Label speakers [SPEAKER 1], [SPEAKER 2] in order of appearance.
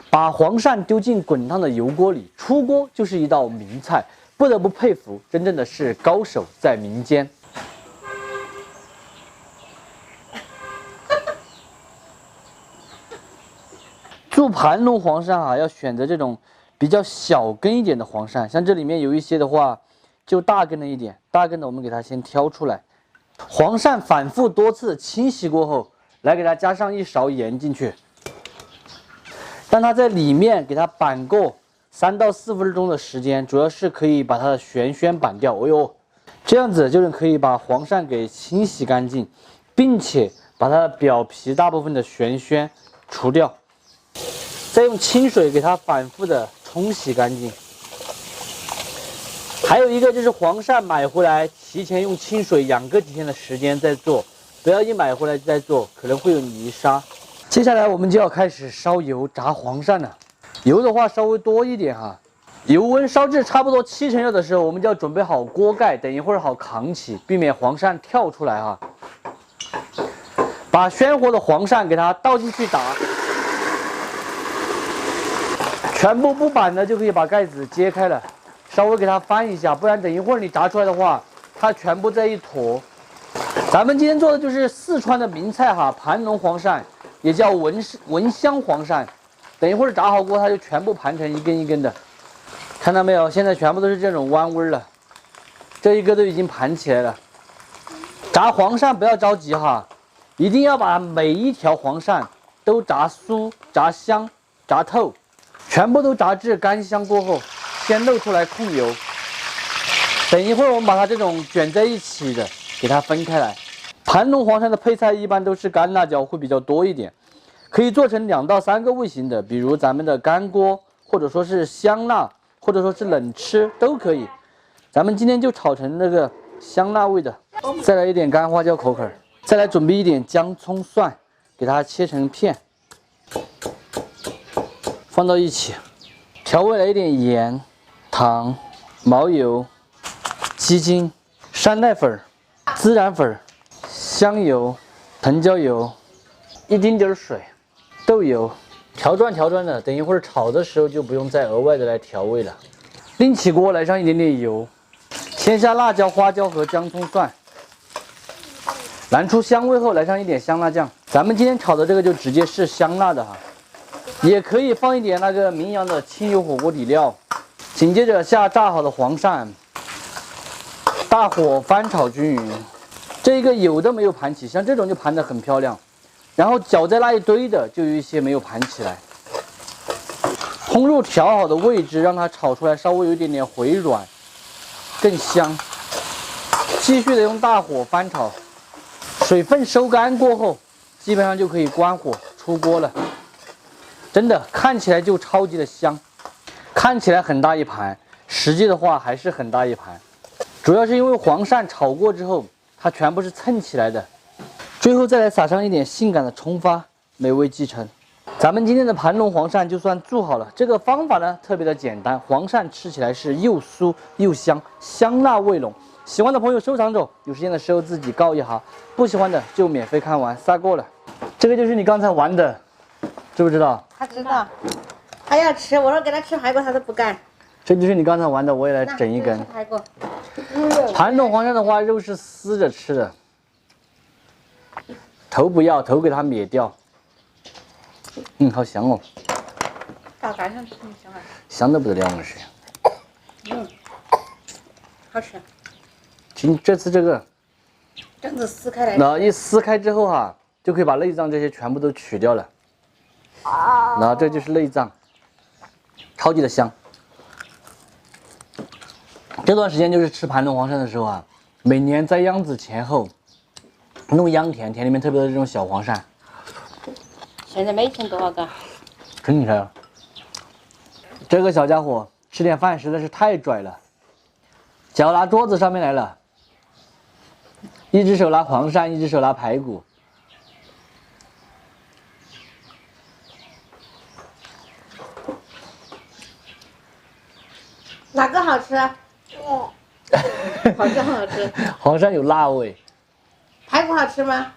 [SPEAKER 1] 把黄鳝丢进滚烫的油锅里，出锅就是一道名菜，不得不佩服，真正的是高手在民间。做盘龙黄鳝啊，要选择这种比较小根一点的黄鳝，像这里面有一些的话，就大根了一点，大根的我们给它先挑出来。黄鳝反复多次清洗过后，来给它加上1勺盐进去，让它在里面给它板过3到4分钟的时间，主要是可以把它的玄宣板掉。哎呦，这样子就是可以把黄鳝给清洗干净，并且把它的表皮大部分的玄宣除掉。再用清水给它反复的冲洗干净。还有一个就是黄鳝买回来，提前用清水养个几天的时间再做，不要一买回来就再做，可能会有泥沙。接下来我们就要开始烧油炸黄鳝了，油的话稍微多一点哈。油温烧至差不多70%热的时候，我们就要准备好锅盖，等一会儿好扛起，避免黄鳝跳出来哈。把鲜活的黄鳝给它倒进去打。全部不板的就可以把盖子揭开了，稍微给它翻一下，不然等一会儿你炸出来的话，它全部在一坨。咱们今天做的就是四川的名菜哈，盘龙黄鳝，也叫闻香黄鳝。等一会儿炸好锅，它就全部盘成一根一根的，看到没有？现在全部都是这种弯纹了，这一个都已经盘起来了。炸黄鳝不要着急哈，一定要把每一条黄鳝都炸酥、炸香、炸透。全部都炸至干香过后，先露出来控油。等一会儿我们把它这种卷在一起的给它分开来。盘龙黄鳝的配菜一般都是干辣椒会比较多一点，可以做成2到3个味型的，比如咱们的干锅，或者说是香辣，或者说是冷吃都可以。咱们今天就炒成那个香辣味的。再来一点干花椒口粉，再来准备一点姜葱蒜，给它切成片。放到一起，调味来一点盐、糖、毛油、鸡精、山奈粉、孜然粉、香油、藤椒油，一丁点水，豆油，调转的。等一会儿炒的时候就不用再额外的来调味了。另起锅来上一点点油，先下辣椒、花椒和姜葱蒜，燃出香味后来上一点香辣酱。咱们今天炒的这个就直接是香辣的哈。也可以放一点那个名扬的清油火锅底料，紧接着下炸好的黄鳝，大火翻炒均匀。这个有的没有盘起，像这种就盘得很漂亮，然后搅在那一堆的就有一些没有盘起来。烘入调好的位置，让它炒出来稍微有一点点回软，更香。继续的用大火翻炒，水分收干过后，基本上就可以关火出锅了。真的看起来就超级的香，看起来很大一盘，实际的话还是很大一盘，主要是因为黄鳝炒过之后，它全部是蹭起来的。最后再来撒上一点性感的葱花，美味继承。咱们今天的盘龙黄鳝就算做好了。这个方法呢特别的简单，黄鳝吃起来是又酥又香，香辣味浓。喜欢的朋友收藏着，有时间的时候自己告一下，不喜欢的就免费看完，撒过了。这个就是你刚才玩的。知不知道？
[SPEAKER 2] 他知道，他要吃。我说给他吃排骨，他都不干。
[SPEAKER 1] 这就是你刚才玩的，我也来整一根。
[SPEAKER 2] 排骨。
[SPEAKER 1] 盘龙黄鳝的话，肉是撕着吃的，头不要，头给它灭掉。好香哦。
[SPEAKER 2] 大干上吃很香啊。
[SPEAKER 1] 香得不得了，我是。
[SPEAKER 2] 好吃。
[SPEAKER 1] 这次这个，
[SPEAKER 2] 这样子撕开来。
[SPEAKER 1] 然后一撕开之后哈，就可以把内脏这些全部都取掉了。然后这就是内脏，超级的香。这段时间就是吃盘龙黄鳝的时候啊，每年在秧子前后弄秧田，田里面特别多这种小黄鳝。
[SPEAKER 2] 现在每天多少个？
[SPEAKER 1] 真厉害！这个小家伙吃点饭实在是太拽了，脚拿桌子上面来了，一只手拿黄鳝，一只手拿排骨。
[SPEAKER 2] 哪个好吃？好像好吃。
[SPEAKER 1] 黄鳝有辣味。
[SPEAKER 2] 排骨好吃吗？